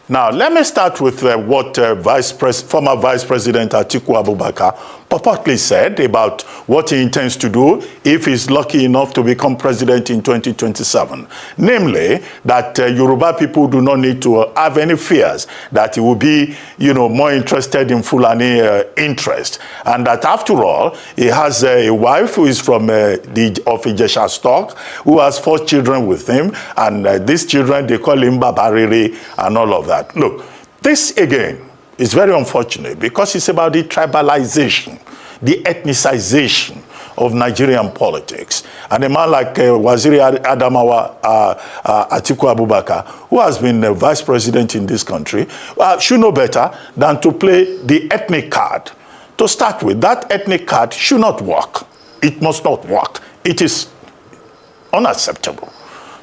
Now, let me start with what former Vice President Atiku Abubakar purportedly said about what he intends to do if he's lucky enough to become president in 2027. Namely, that Yoruba people do not need to have any fears that he will be, more interested in Fulani interest. And that after all, he has a wife who is from of Ijesha stock, who has 4 children with him. And these children, they call him Babariri and all of that. Look, this again is very unfortunate because it's about the tribalization, the ethnicization of Nigerian politics. And a man like Waziri Adamawa Atiku Abubakar, who has been vice president in this country, should know better than to play the ethnic card. To start with, that ethnic card should not work. It must not work. It is unacceptable,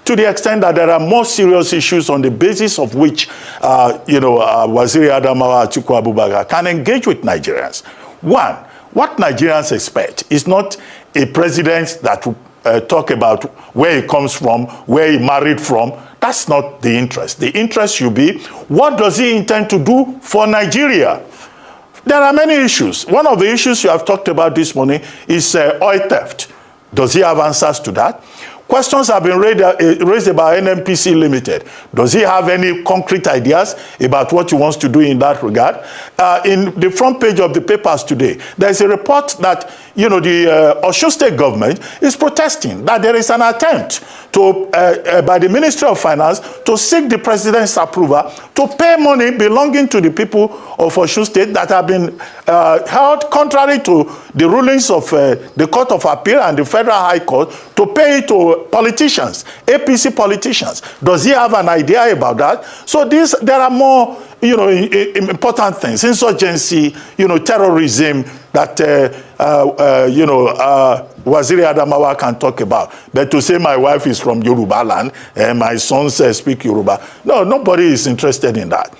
to the extent that there are more serious issues on the basis of which, Waziri Adamawa Atiku Abubakar can engage with Nigerians. One, what Nigerians expect is not a president that will talk about where he comes from, where he married from. That's not the interest. The interest should be, what does he intend to do for Nigeria? There are many issues. One of the issues you have talked about this morning is oil theft. Does he have answers to that? Questions have been raised about NNPC Limited. Does he have any concrete ideas about what he wants to do in that regard? In the front page of the papers today, there is a report that, the Osun State government is protesting that there is an attempt to, by the Ministry of Finance to seek the president's approval to pay money belonging to the people of Osun State that have been held contrary to the rulings of the Court of Appeal and the Federal High Court, to pay it to politicians, APC politicians. Does he have an idea about that? So there are more, important things, insurgency, terrorism that, Waziri Adamawa can talk about. But to say my wife is from Yoruba land and my sons speak Yoruba, no, nobody is interested in that.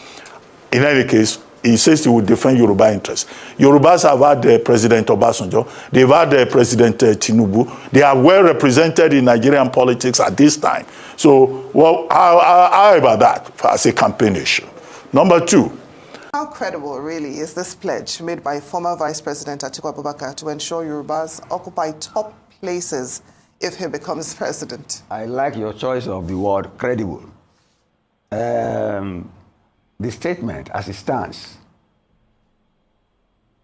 In any case, he says he will defend Yoruba interests. Yorubas have had President Obasanjo. They've had President Tinubu. They are well represented in Nigerian politics at this time. So, how about that as a campaign issue? Number 2. How credible, really, is this pledge made by former Vice President Atiku Abubakar to ensure Yorubas occupy top places if he becomes president? I like your choice of the word credible. The statement, as it stands,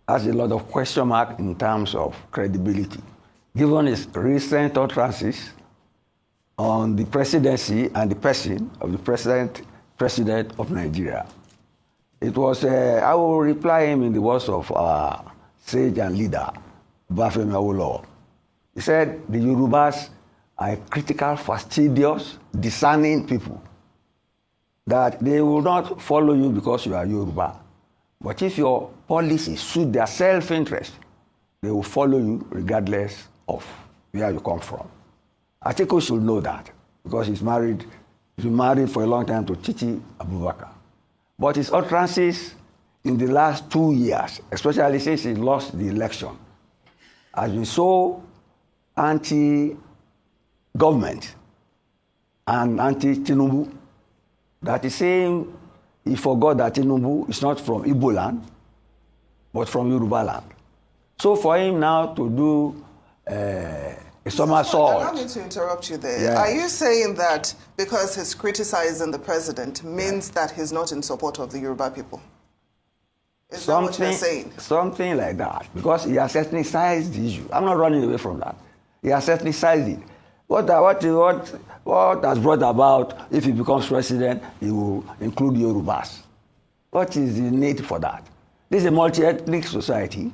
has a lot of question mark in terms of credibility, given his recent utterances on the presidency and the person of the president of Nigeria. It was, I will reply him in the words of our sage and leader, Bafemi Awolowo. He said, the Yorubas are critical, fastidious, discerning people, that they will not follow you because you are Yoruba. But if your policies suit their self-interest, they will follow you regardless of where you come from. Atiku should know that because he's married for a long time to Titi Abubakar. But his utterances in the last 2 years, especially since he lost the election, has been so anti-government and anti-Tinubu that he's saying he forgot that Tinubu is not from Igbo land, but from Yoruba land. So for him now to do a somersault. Allow me to interrupt you there. Yes. Are you saying that because he's criticizing the president means that he's not in support of the Yoruba people? Is that what you're saying? Something like that, because he has ethnicized the issue. I'm not running away from that. He has ethnicized it. What has brought about, if he becomes president, he will include Yorubas? What is the need for that? This is a multi-ethnic society.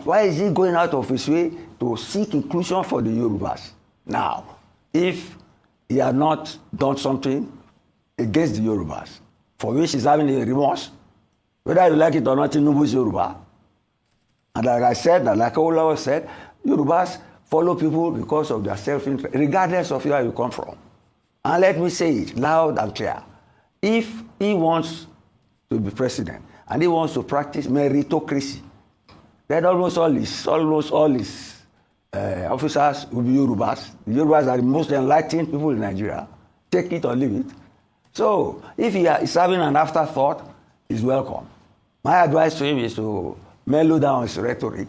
Why is he going out of his way to seek inclusion for the Yorubas? Now, if he had not done something against the Yorubas, for which he's having a remorse, whether you like it or not, Tinubu is Yoruba. And like I said, and like Olawa said, Yorubas follow people because of their self-interest, regardless of where you come from. And let me say it loud and clear. If he wants to be president and he wants to practice meritocracy, then almost all his officers will be Yorubas. The Yorubas are the most enlightened people in Nigeria. Take it or leave it. So if he is having an afterthought, he's welcome. My advice to him is to mellow down his rhetoric.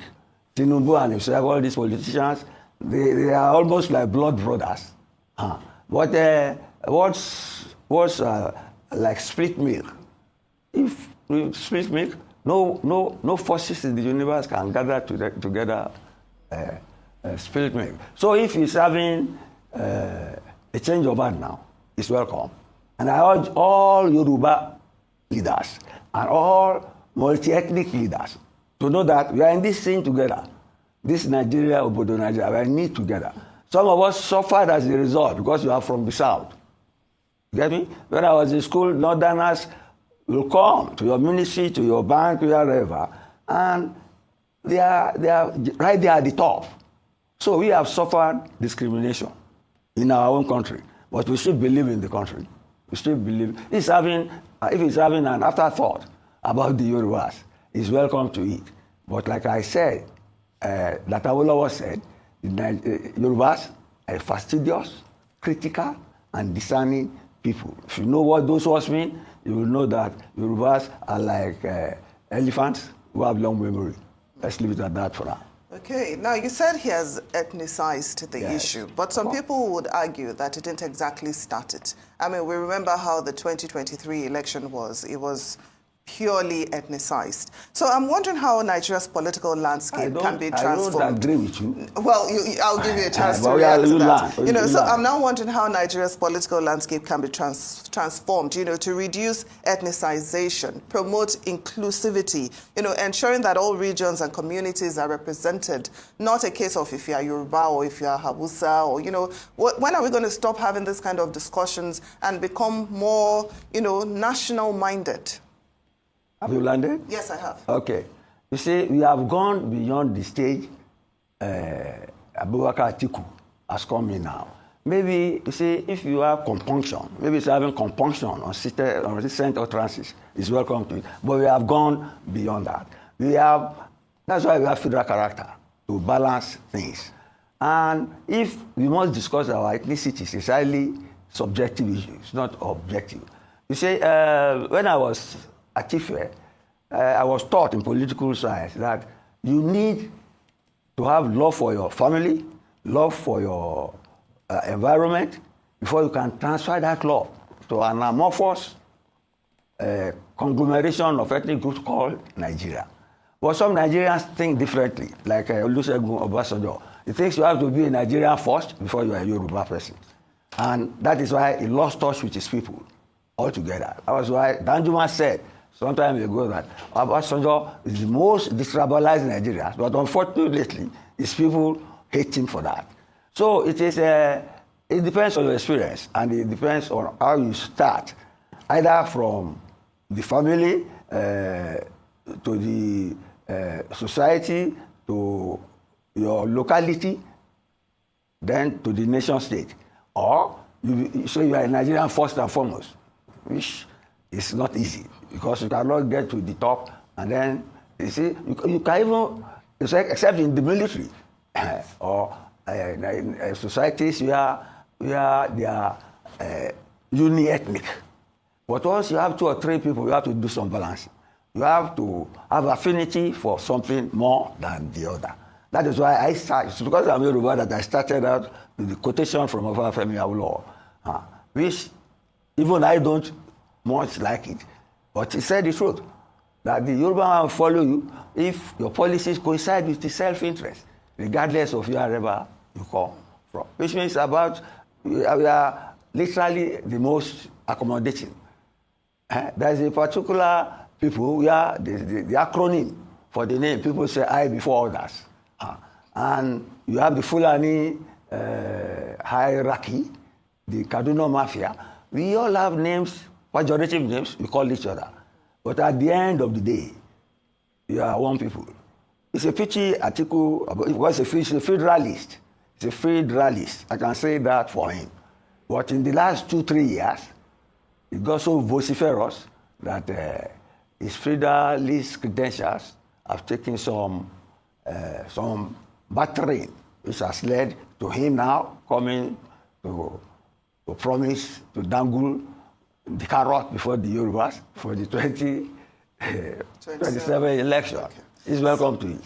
Tinubu and himself, all these politicians, they are almost like blood brothers. But what's like split milk? If we split milk, no forces in the universe can gather together split milk. So if he's having a change of heart now, he's welcome. And I urge all Yoruba leaders and all multi-ethnic leaders to know that we are in this thing together. This Nigeria, Obodo Nigeria, we are in it together. Some of us suffered as a result because you are from the south. You get me? When I was in school, northerners will come to your ministry, to your bank, wherever, and they are right there at the top. So we have suffered discrimination in our own country, but we still believe in the country. We still believe. If he's having an afterthought about the Yorubas, he's welcome to it. But like I said, that Awolowo said, Yorubas are fastidious, critical, and discerning people. If you know what those words mean, you will know that Yorubas are like elephants who have long memory. Let's leave it at that for now. Okay, now you said he has ethnicized the Yes. issue, but some people would argue that it didn't exactly start it. I mean, we remember how the 2023 election was. It was purely ethnicized. So I'm wondering how Nigeria's political landscape can be transformed. I don't agree with you. Well, I'll give you a chance to But react to you that. learn. So I'm now wondering how Nigeria's political landscape can be transformed, to reduce ethnicization, promote inclusivity, ensuring that all regions and communities are represented, not a case of if you are Yoruba or if you are Hausa or, when are we going to stop having this kind of discussions and become more, national-minded? Have you landed? Yes, I have. Okay. You see, we have gone beyond the stage Abubakar Atiku has come in now. Maybe, you see, if you have compunction, maybe it's having compunction on recent utterances, is welcome to it. But we have gone beyond that. That's why we have federal character, to balance things. And if we must discuss our ethnicities, it's highly subjective issue, it's not objective. You see, when I was at Ife, I was taught in political science that you need to have love for your family, love for your environment, before you can transfer that love to an amorphous conglomeration of ethnic groups called Nigeria. But some Nigerians think differently, like Olusegun Obasanjo. He thinks you have to be a Nigerian first before you are a Yoruba person. And that is why he lost touch with his people altogether. That was why Danjuma said some time ago that Obasanjo is the most detribalized Nigerian, but unfortunately, his people hate him for that. So it depends on your experience, and it depends on how you start, either from the family to the society, to your locality, then to the nation state. Or you are a Nigerian first and foremost, which is not easy because you cannot get to the top, and then you see you can even, except in the military or societies where they are uni-ethnic. But once you have 2 or 3 people, you have to do some balancing. You have to have affinity for something more than the other. That is why I started, it's because I'm Yoruba that I started out with the quotation from Obafemi Awolowo, which even I don't much like it. But he said the truth, that the Yoruba will follow you if your policies coincide with the self-interest, regardless of wherever you come from. Which means we are literally the most accommodating. There's a particular people where the acronym for the name, people say I before others. And you have the Fulani hierarchy, the Kaduna Mafia. We all have names, pejorative names, we call each other. But at the end of the day, we are one people. It's a pity Atiku was a federalist. He's a federalist. I can say that for him. But in the last 2-3 years, he got so vociferous that his federalist credentials have taken some battering, which has led to him now coming to promise to dangle the carrot before the Yorubas for the 2027 election. Okay. He's welcome to it.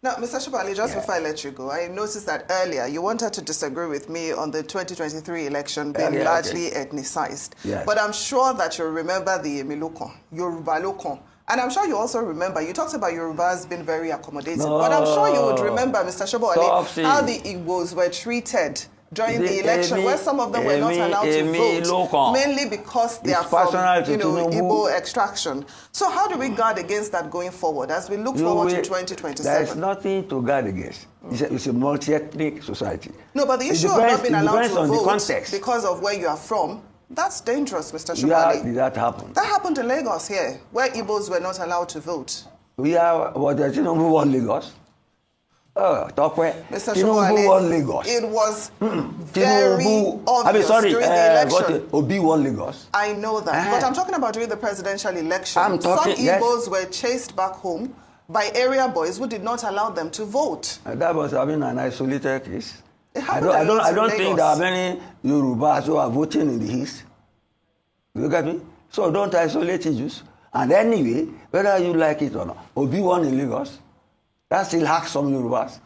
Now, Mr. Shibali, just before I let you go, I noticed that earlier you wanted to disagree with me on the 2023 election being largely ethnicized. Yes. But I'm sure that you'll remember the Emilokon, Yorubalokon. And I'm sure you also remember, you talked about Yorubas being very accommodating. No. But I'm sure you would remember, Mr. Shibali, how the Igbos were treated during the election, where some of them were not allowed to vote, mainly because they are from, Igbo extraction. So how do we guard against that going forward as we look forward to 2027? There is nothing to guard against. It's a multi-ethnic society. No, but the issue of not being allowed to vote because of where you are from, that's dangerous, Mr. Shibali. Did that happen? That happened in Lagos here, where Igbos were not allowed to vote. Tinubu won Lagos. Mr. Tinubu won Lagos. It was very obvious during the election. Obi won Lagos. I know that, but I'm talking about during the presidential election. Some Igbos were chased back home by area boys who did not allow them to vote. That was an isolated case. I happened don't think there are many Yorubas who are voting in the East. You get me? So don't isolate issues. And anyway, whether you like it or not, Obi won in Lagos. That still hacks some Yorubas.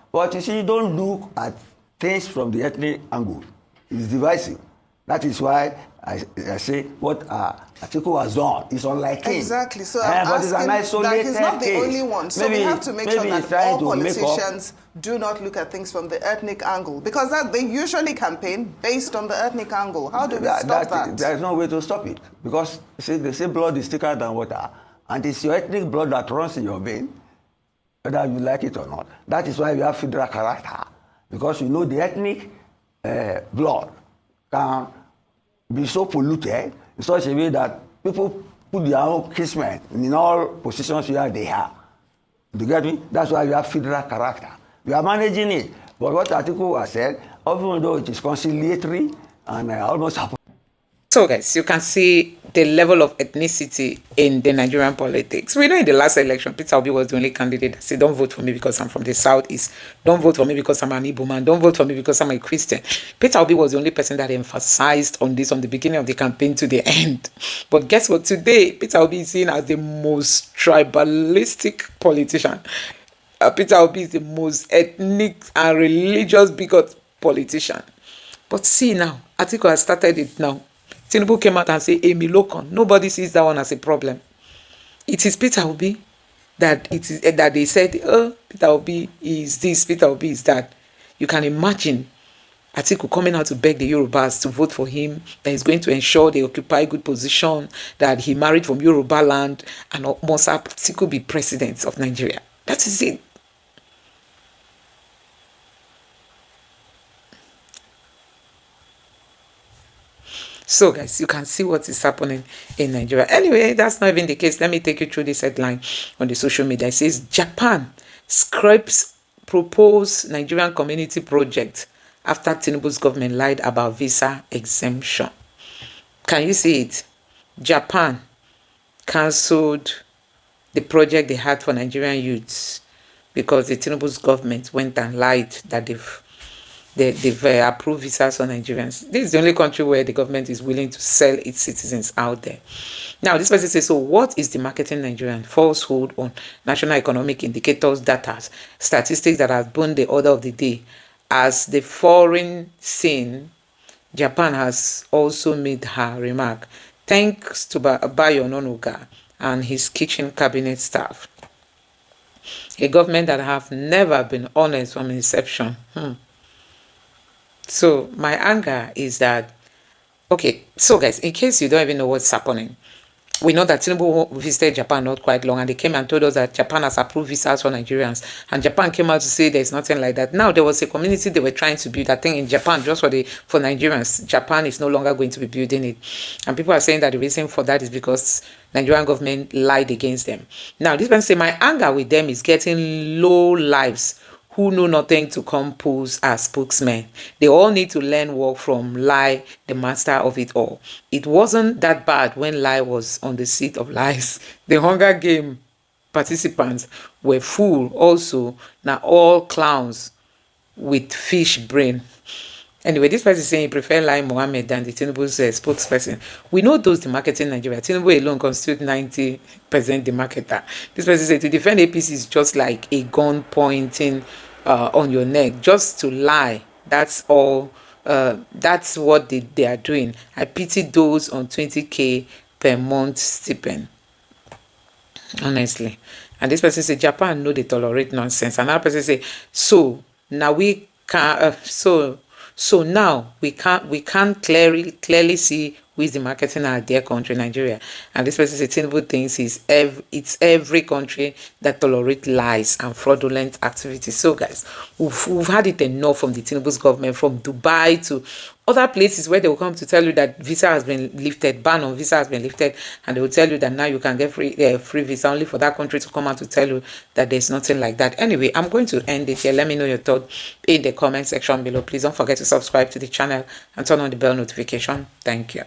But you see, don't look at things from the ethnic angle. It's divisive. That is why I say what Atiku has done is unlike him. Exactly. So I'm asking that he's not the only one. So we have to make sure that all politicians do not look at things from the ethnic angle, because they usually campaign based on the ethnic angle. How do we stop that? There is no way to stop it, because they say blood is thicker than water, and it's your ethnic blood that runs in your vein, whether you like it or not. That is why we have federal character, because the ethnic blood can be so polluted in such a way that people put their own kismet in all positions where they are. Do you get me? That's why we have federal character. We are managing it. But what Atiku has said, even though it is conciliatory and almost happened. So guys, you can see the level of ethnicity in the Nigerian politics. We know in the last election, Peter Obi was the only candidate that said, don't vote for me because I'm from the Southeast. Don't vote for me because I'm an Igbo man. Don't vote for me because I'm a Christian. Peter Obi was the only person that emphasized on this from the beginning of the campaign to the end. But guess what? Today, Peter Obi is seen as the most tribalistic politician. Peter Obi is the most ethnic and religious bigot politician. But see now, Atiku has started it now. Tinubu came out and said, Emilokon. Nobody sees that one as a problem. It is Peter Obi that they said, oh, Peter Obi is this, Peter Obi is that. You can imagine Atiku coming out to beg the Yorubas to vote for him, that he's going to ensure they occupy good position, that he married from Yoruba land, and must Atiku be president of Nigeria. That is it. So guys, you can see what is happening in Nigeria. Anyway, that's not even the case. Let me take you through this headline on the social media. It says, Japan scraps proposed Nigerian community project after Tinubu's government lied about visa exemption. Can you see it? Japan cancelled the project they had for Nigerian youths because the Tinubu's government went and lied that they've approved visas for Nigerians. This is the only country where the government is willing to sell its citizens out there. Now, this person says, so what is the marketing Nigerian? Falsehood on national economic indicators, data, statistics that have been the order of the day. As the foreign scene, Japan has also made her remark. Thanks to Bayo Nonoga and his kitchen cabinet staff. A government that have never been honest from inception. So my anger is that, okay, so guys, in case you don't even know what's happening, we know that Tinubu visited Japan not quite long, and they came and told us that Japan has approved visas for Nigerians, and Japan came out to say there's nothing like that. Now there was a community they were trying to build, I think in Japan, just for Nigerians. Japan is no longer going to be building it, and people are saying that the reason for that is because Nigerian government lied against them. Now this person say my anger with them is getting low lives who know nothing to come pose as spokesmen. They all need to learn work from Lai, the master of it all. It wasn't that bad when Lai was on the seat of lies. The Hunger Game participants were fool also. Now all clowns with fish brain. Anyway, this person is saying he prefer Lai Mohammed than the Tinubu's spokesperson. We know those the market in Nigeria. Tinubu alone constitute 90% the marketer. This person said to defend APC is just like a gun pointing on your neck, just to lie. That's all. That's what they are doing. I pity those on 20K per month stipend. Honestly. And this person say Japan no they tolerate nonsense. Another person say so now we can so now we can't clearly see who is the marketing at their country, Nigeria. And this person say Tinubu thinks it's every country that tolerate lies and fraudulent activities. So guys, we've had it enough from the Tinubu's government, from Dubai to other places where they will come to tell you that visa has been lifted, ban on visa has been lifted, and they will tell you that now you can get free visa, only for that country to come out to tell you that there's nothing like that. Anyway, I'm going to end it here. Let me know your thoughts in the comment section below. Please don't forget to subscribe to the channel and turn on the bell notification. Thank you.